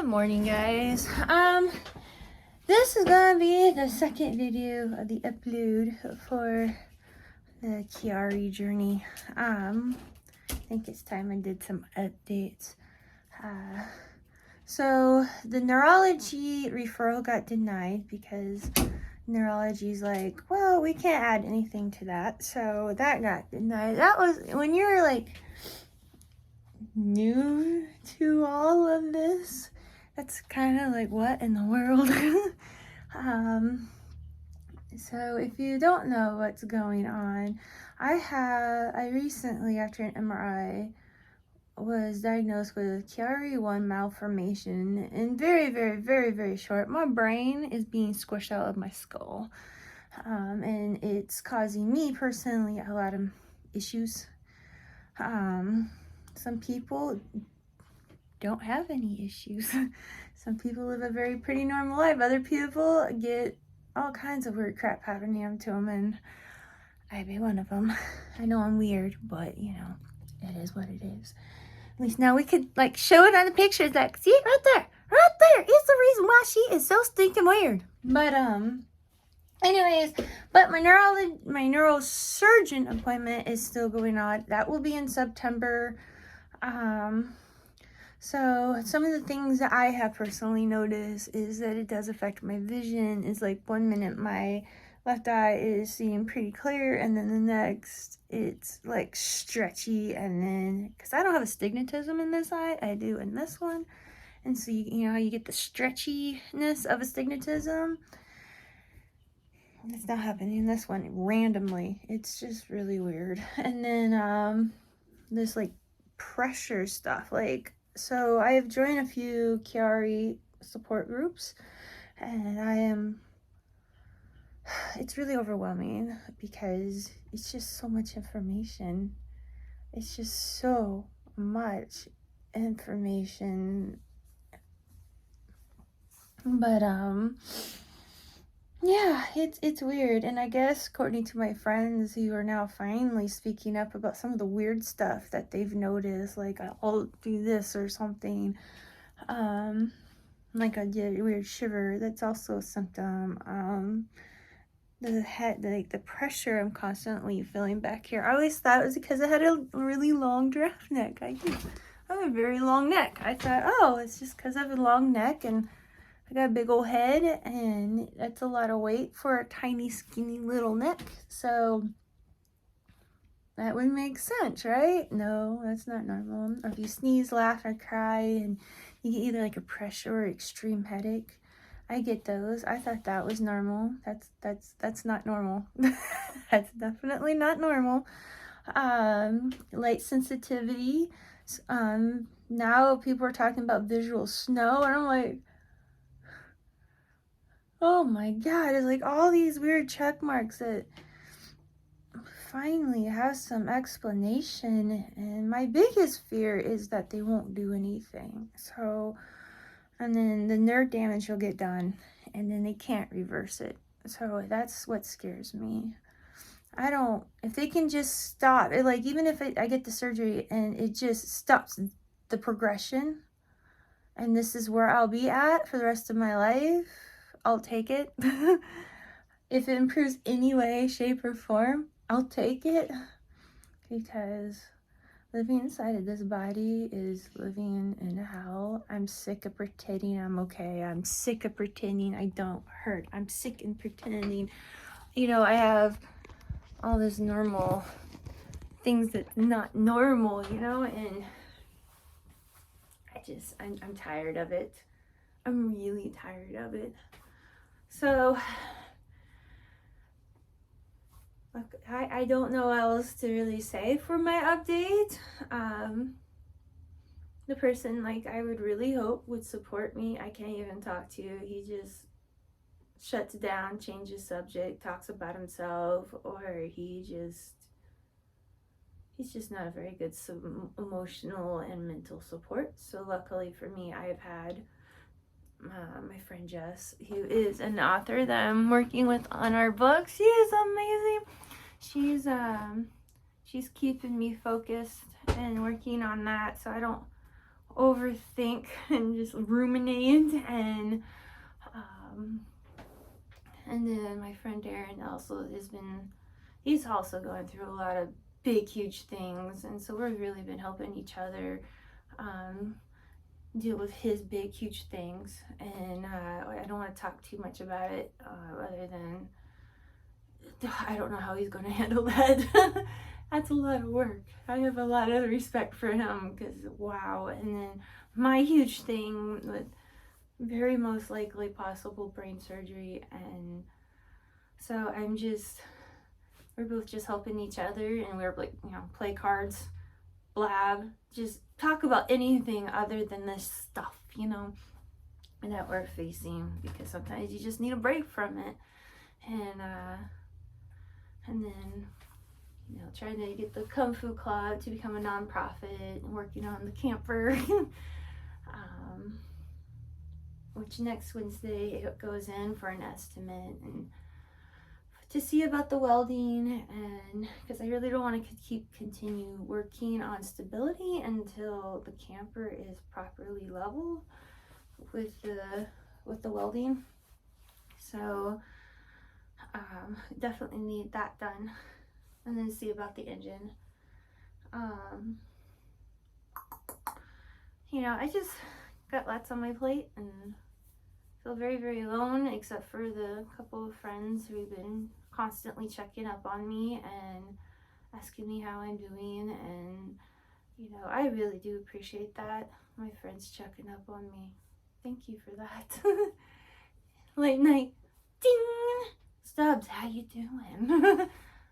Good morning, guys. This is gonna be the second video of the upload for the Chiari journey. I think it's time I did some updates. So the neurology referral got denied because neurology's like, well, we can't add anything to that. So that got denied. That was when you're like new to all of this. That's kind of like, what in the world? So if you don't know what's going on, I recently, after an MRI, was diagnosed with Chiari 1 malformation. And very short, my brain is being squished out of my skull. And it's causing me personally a lot of issues. Some people don't have any issues. Some people live a pretty normal life. Other people get all kinds of weird crap happening to them, and I'd be one of them. I know I'm weird, but you know, it is what it is. At least now we could like show it on the pictures. Like, see it right there, it's the reason why she is so stinking weird. But anyways, but my neurosurgeon appointment is still going on. That will be in September. So some of the things that I have personally noticed is that it does affect my vision. It's like 1 minute my left eye is seeing pretty clear, and then the next it's like stretchy, and then because I don't have astigmatism in this eye, I do in this one. And so you know how you get the stretchiness of astigmatism? It's not happening in this one randomly. It's just really weird. And then this like pressure stuff, like, so I have joined a few Chiari support groups, and it's really overwhelming because it's just so much information. It's just so much information. But yeah, it's weird. And I guess according to my friends who are now finally speaking up about some of the weird stuff that they've noticed, like I'll do this or something, like I did a weird shiver, that's also a symptom. The head, like the pressure I'm constantly feeling back here, I always thought it was because I had a really long giraffe neck. I have a very long neck. I thought, oh, it's just because I have a long neck and I got a big old head, and that's a lot of weight for a tiny, skinny little neck. So that would make sense, right? No, that's not normal. Or if you sneeze, laugh, or cry, and you get either like a pressure or extreme headache. I get those. I thought that was normal. That's not normal. That's definitely not normal. Light sensitivity. Now people are talking about visual snow, and I'm like, oh my god, it's like all these weird check marks that finally have some explanation. And my biggest fear is that they won't do anything. So, and then the nerve damage will get done, and then they can't reverse it. So that's what scares me. If they can just stop it, like even if I get the surgery and it just stops the progression, and this is where I'll be at for the rest of my life, I'll take it. If it improves any way, shape, or form, I'll take it. Because living inside of this body is living in hell. I'm sick of pretending I'm okay. I'm sick of pretending I don't hurt. I'm sick of pretending, you know, I have all this normal things that's not normal, you know, and I'm tired of it. I'm really tired of it. So, look, I don't know what else to really say for my update. The person, like, I would really hope would support me, I can't even talk to. He just shuts down, changes subject, talks about himself, or he's just not a very good emotional and mental support. So luckily for me, I've had my friend Jess, who is an author that I'm working with on our book. She is amazing. She's keeping me focused and working on that, so I don't overthink and just ruminate. And then my friend Darren also he's also going through a lot of big, huge things. And so we've really been helping each other deal with his big, huge things. And I don't want to talk too much about it other than I don't know how he's going to handle that. That's a lot of work. I have a lot of respect for him because wow. And then my huge thing with very most likely possible brain surgery, and so we're both just helping each other, and we're like, play cards, blab, just talk about anything other than this stuff, that we're facing, because sometimes you just need a break from it. And then trying to get the Kung Fu Club to become a nonprofit and working on the camper. Which next Wednesday it goes in for an estimate and to see about the welding, and because I really don't want to continue working on stability until the camper is properly level with the welding. So definitely need that done, and then see about the engine. I just got lots on my plate and feel very, very alone, except for the couple of friends who've been constantly checking up on me and asking me how I'm doing. And I really do appreciate that. My friends checking up on me. Thank you for that. Late night, ding! Stubbs, how you doing?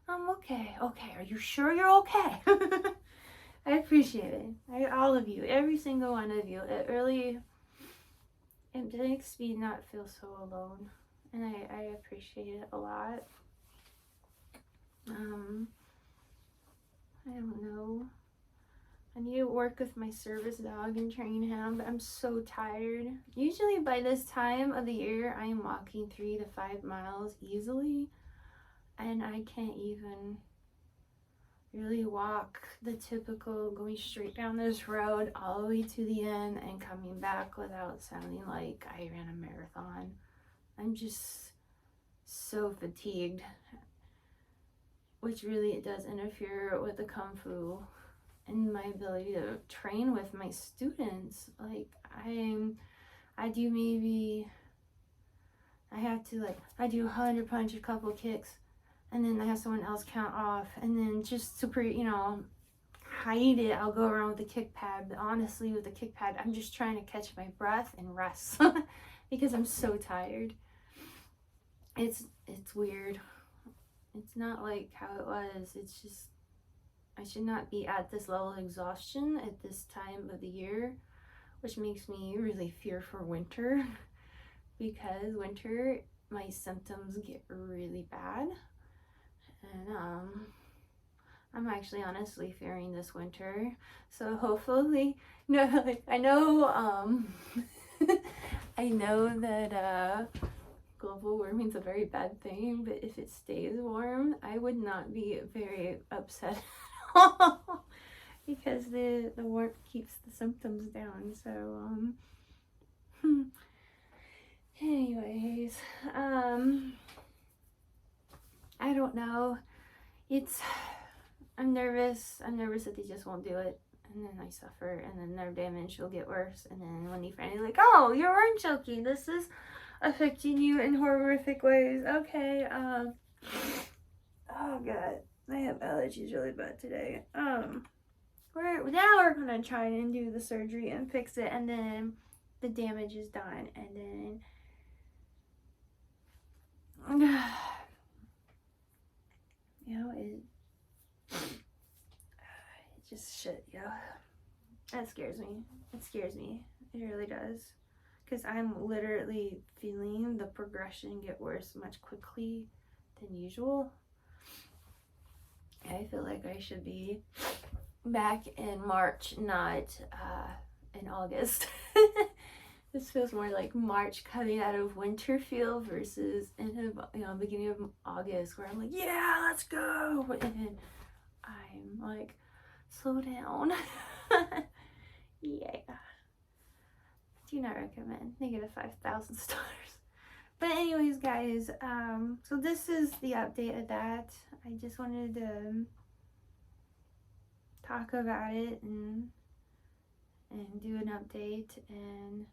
I'm okay. Okay, are you sure you're okay? I appreciate it. All of you, every single one of you. It makes me not feel so alone, and I appreciate it a lot. I don't know. I need to work with my service dog and train him, but I'm so tired. Usually by this time of the year, I am walking 3 to 5 miles easily, and I can't even really walk the typical going straight down this road all the way to the end and coming back without sounding like I ran a marathon. I'm just so fatigued, which really does interfere with the Kung Fu and my ability to train with my students. Like I do 100 punch, a couple kicks, and then I have someone else count off, and then just to hide it, I'll go around with the kick pad. But honestly, with the kick pad, I'm just trying to catch my breath and rest because I'm so tired. It's weird. It's not like how it was. It's just I should not be at this level of exhaustion at this time of the year, which makes me really fear for winter because winter my symptoms get really bad. And I'm actually honestly fearing this winter. So hopefully, I know I know that global warming is a very bad thing, but if it stays warm, I would not be very upset at all because the warmth keeps the symptoms down. So anyways, I don't know. I'm nervous that they just won't do it, and then I suffer, and then nerve damage will get worse, and then when they finally oh, you weren't joking, this is affecting you in horrific ways. Okay, oh god, I have allergies really bad today. We're gonna try and do the surgery and fix it, and then the damage is done, and then it's just shit, that scares me. It really does, because I'm literally feeling the progression get worse much quickly than usual. I feel like I should be back in March, not in August. This feels more like March coming out of winter feel versus in the beginning of August, where I'm like, yeah, let's go, and then I'm like, slow down. Yeah. Do not recommend. Negative 5,000 stars. But anyways, guys, so this is the update of that. I just wanted to talk about it and do an update, and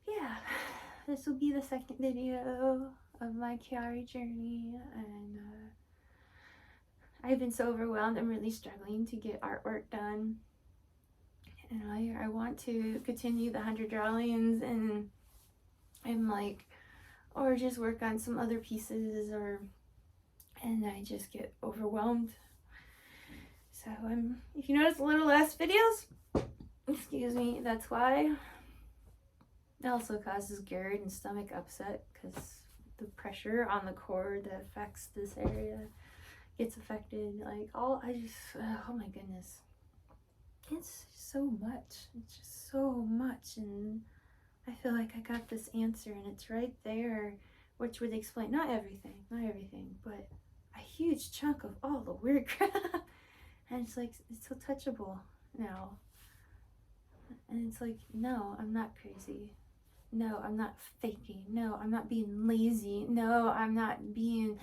yeah, this will be the second video of my Chiari journey, and I've been so overwhelmed. I'm really struggling to get artwork done, and I want to continue the 100 drawings, and I'm like, or just work on some other pieces, and I just get overwhelmed. So if you notice a little less videos, excuse me, that's why. It also causes GERD and stomach upset because the pressure on the cord that affects this area gets affected. Like, oh my goodness. It's so much. It's just so much. And I feel like I got this answer and it's right there, which would explain, not everything, but a huge chunk of all the weird crap. And it's like, it's so touchable now. And it's like, no, I'm not crazy. No, I'm not faking. No, I'm not being lazy. No, I'm not being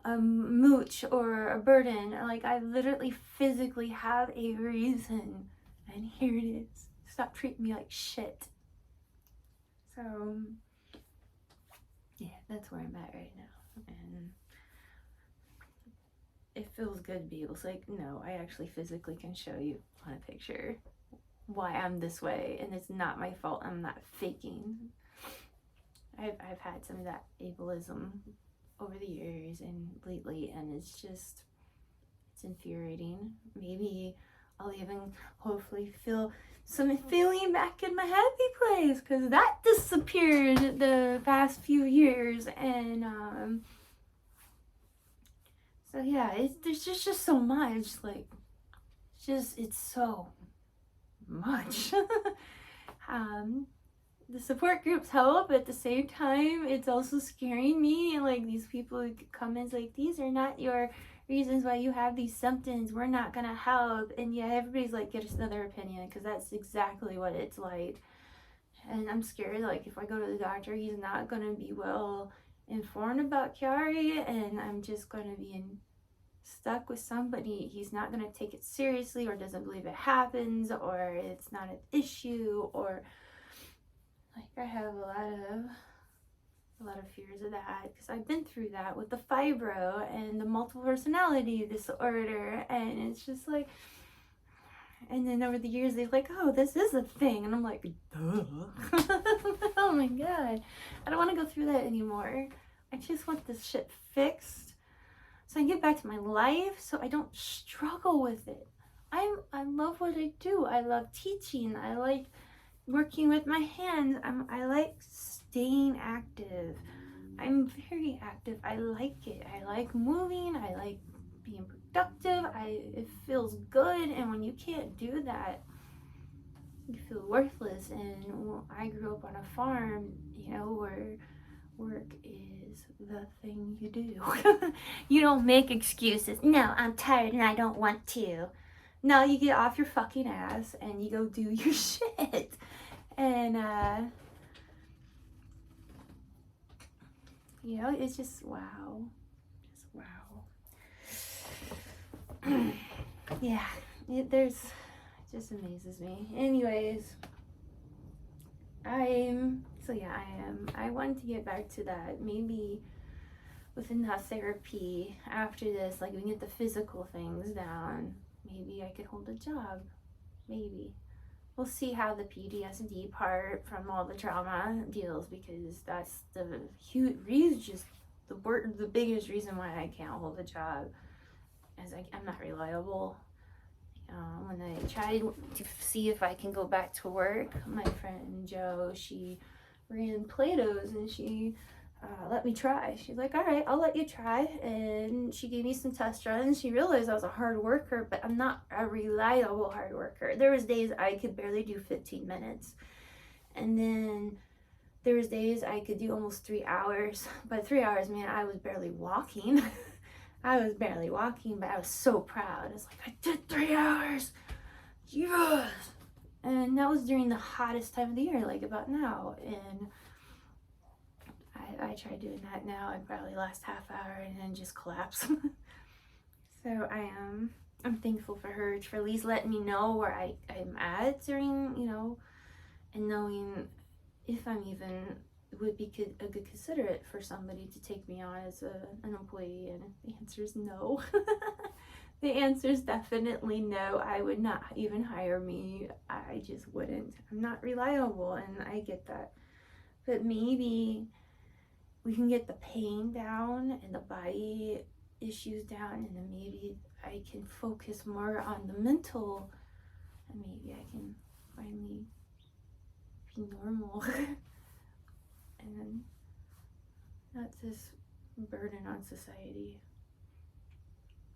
a mooch or a burden. Like, I literally physically have a reason. And here it is. Stop treating me like shit. So, yeah, that's where I'm at right now. And it feels good to be able to, like, no, I actually physically can show you on a picture why I'm this way, and it's not my fault. I'm not faking. I've had some of that ableism over the years and lately, and it's infuriating. Maybe I'll even hopefully feel some feeling back in my happy place, because that disappeared the past few years. And so yeah, there's just so much, like, it's so much. The support groups help, at the same time it's also scaring me, and like, these people come in like, these are not your reasons why you have these symptoms, we're not gonna help. And yeah, everybody's like, get us another opinion, because that's exactly what it's like. And I'm scared, like, if I go to the doctor, he's not gonna be well informed about Chiari, and I'm just gonna be stuck with somebody. He's not gonna take it seriously, or doesn't believe it happens, or it's not an issue, or like, I have a lot of fears of that, because I've been through that with the fibro and the multiple personality disorder, and it's just like, and then over the years they're like, oh, this is a thing, and I'm like, duh. Oh my god, I don't want to go through that anymore. I just want this shit fixed so I can get back to my life, so I don't struggle with it. I love what I do. I love teaching. I like working with my hands. I like staying active. I'm very active. I like it. I like moving. I like being productive. It feels good. And when you can't do that, you feel worthless. And I grew up on a farm, you know, where work is the thing you do. You don't make excuses. No, I'm tired and I don't want to. No, you get off your fucking ass and you go do your shit. And you know, it's just wow. Just wow. Yeah, it just amazes me. Anyways, I wanted to get back to that. Maybe with enough therapy after this, like, we can get the physical things down, maybe I could hold a job. Maybe. We'll see how the PTSD part from all the trauma deals, because that's the huge reason, the biggest reason why I can't hold a job, is I'm not reliable. When I tried to see if I can go back to work, my friend Jo, she ran Plato's, and she let me try. She's like, all right, I'll let you try. And she gave me some test runs. She realized I was a hard worker, but I'm not a reliable hard worker. There was days I could barely do 15 minutes. And then there was days I could do almost 3 hours. But 3 hours, man, I was barely walking. I was barely walking, but I was so proud. It's like, I did 3 hours. Yes. And that was during the hottest time of the year, like about now. And I tried doing that now. I'd probably last half hour and then just collapse. So I'm thankful for her for at least letting me know where I'm at during, and knowing if I'm even would be a good considerate for somebody to take me on as an employee. And the answer is no. The answer is definitely no. I would not even hire me. I just wouldn't. I'm not reliable, and I get that. But maybe we can get the pain down and the body issues down, and then maybe I can focus more on the mental, and maybe I can finally be normal and not this burden on society.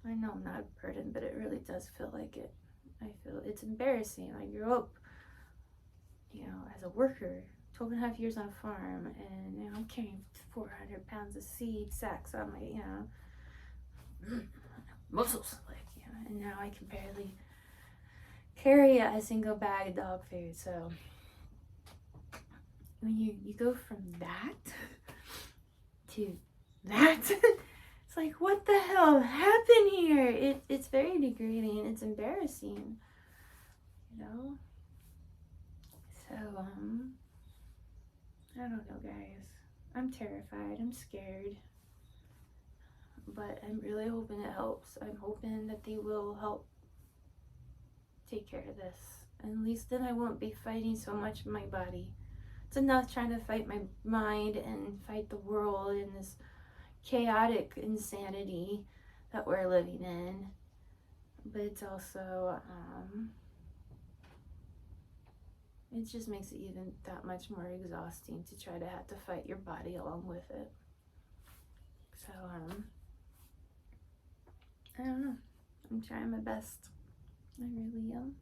I know I'm not a burden, but it really does feel like it. I feel it's embarrassing. I grew up, as a worker, 12 and a half years on a farm, and I'm carrying 400 pounds of seed sacks on my, muscles, and now I can barely carry a single bag of dog food. So when you go from that to that, it's like, what the hell happened here? It's very degrading. It's embarrassing, So I don't know, guys. I'm terrified. I'm scared. But I'm really hoping it helps. I'm hoping that they will help take care of this. And at least then I won't be fighting so much in my body. It's enough trying to fight my mind and fight the world in this chaotic insanity that we're living in. But it's also, it just makes it even that much more exhausting to try to have to fight your body along with it. So, I don't know. I'm trying my best. I really am.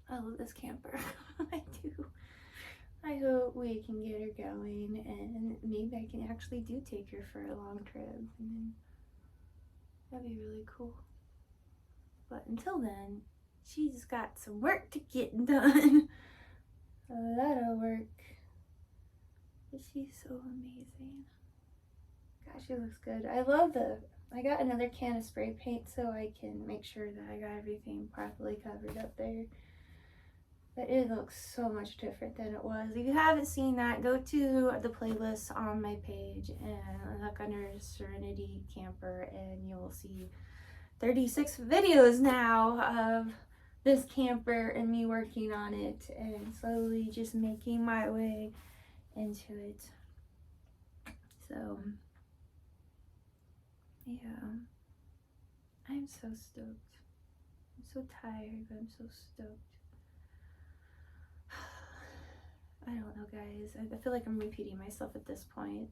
I love this camper. I do. I hope we can get her going, and maybe I can actually take her for a long trip, and that'd be really cool. But until then, she's got some work to get done. A lot of work. But she's so amazing. Gosh, she looks good. I got another can of spray paint so I can make sure that I got everything properly covered up there. But it looks so much different than it was. If you haven't seen that, go to the playlist on my page and look under Serenity Camper, and you will see 36 videos now of this camper and me working on it and slowly just making my way into it. So, yeah, I'm so stoked. I'm so tired, but I'm so stoked. I don't know, guys. I feel like I'm repeating myself at this point.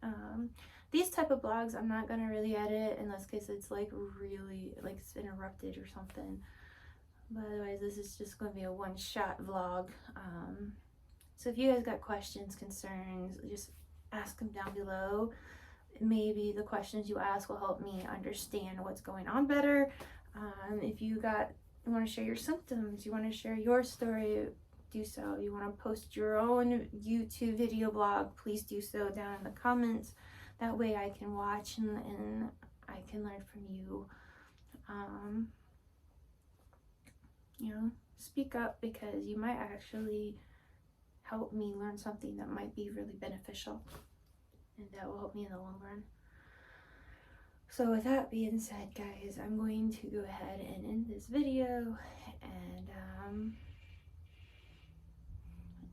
These type of vlogs I'm not gonna really edit unless case it's like really like it's interrupted or something. But otherwise, this is just gonna be a one-shot vlog. So if you guys got questions, concerns, just ask them down below. Maybe the questions you ask will help me understand what's going on better. If you want to share your symptoms, you want to share your story, do so. You want to post your own YouTube video blog, please do so down in the comments. That way I can watch and I can learn from you. Speak up, because you might actually help me learn something that might be really beneficial, and that will help me in the long run. So with that being said, guys, I'm going to go ahead and end this video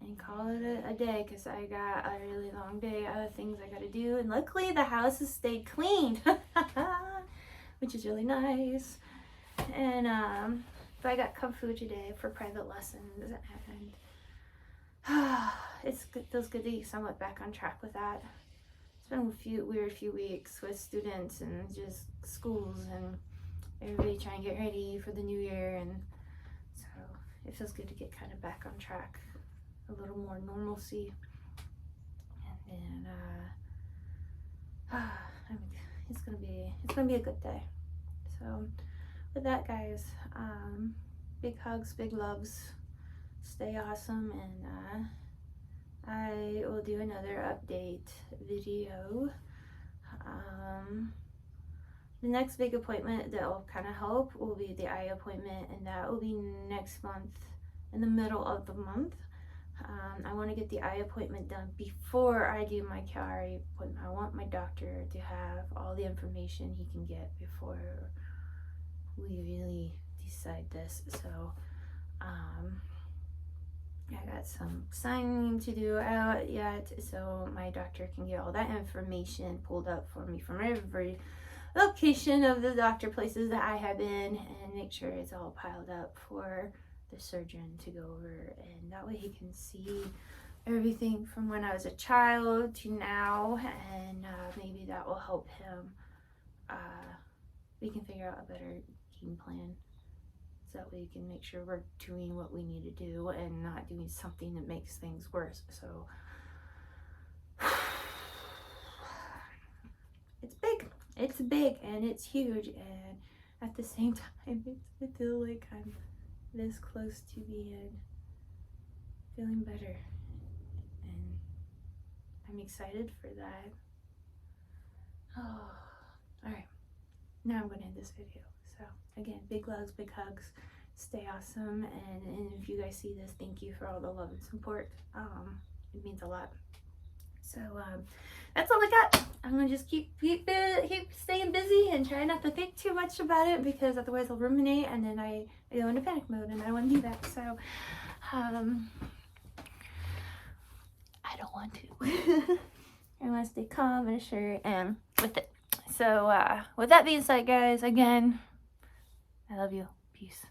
and call it a day, because I got a really long day, other things I gotta do, and luckily the house has stayed clean, which is really nice. And but I got Kung Fu today for private lessons, and it feels good to be somewhat back on track with that. It's been a weird few weeks with students and just schools and everybody trying to get ready for the new year, and so it feels good to get kind of back on track, a little more normalcy, and then it's gonna be a good day. So with that, guys, big hugs, big loves. Stay awesome, and I will do another update video. The next big appointment that will kind of help will be the eye appointment, and that will be next month, in the middle of the month. I want to get the eye appointment done before I do my Chiari appointment. I want my doctor to have all the information he can get before we really decide this. So I got some signing to do out yet, so my doctor can get all that information pulled up for me from every location of the doctor places that I have been, and make sure it's all piled up for the surgeon to go over, and that way he can see everything from when I was a child to now, and maybe that will help him. We can figure out a better game plan, so that we can make sure we're doing what we need to do and not doing something that makes things worse. So it's big and it's huge, and at the same time I feel like I'm this close to feeling better, and I'm excited for that. Oh, all right, now I'm gonna end this video. So again, big loves, big hugs, stay awesome, and if you guys see this, thank you for all the love and support. It means a lot. So that's all I got. I'm gonna just keep staying busy and try not to think too much about it, because otherwise I'll ruminate and then I go into panic mode, and I don't want to do that. So I don't want to. I want to stay calm and assured and with it. So with that being said, guys, again, I love you. Peace.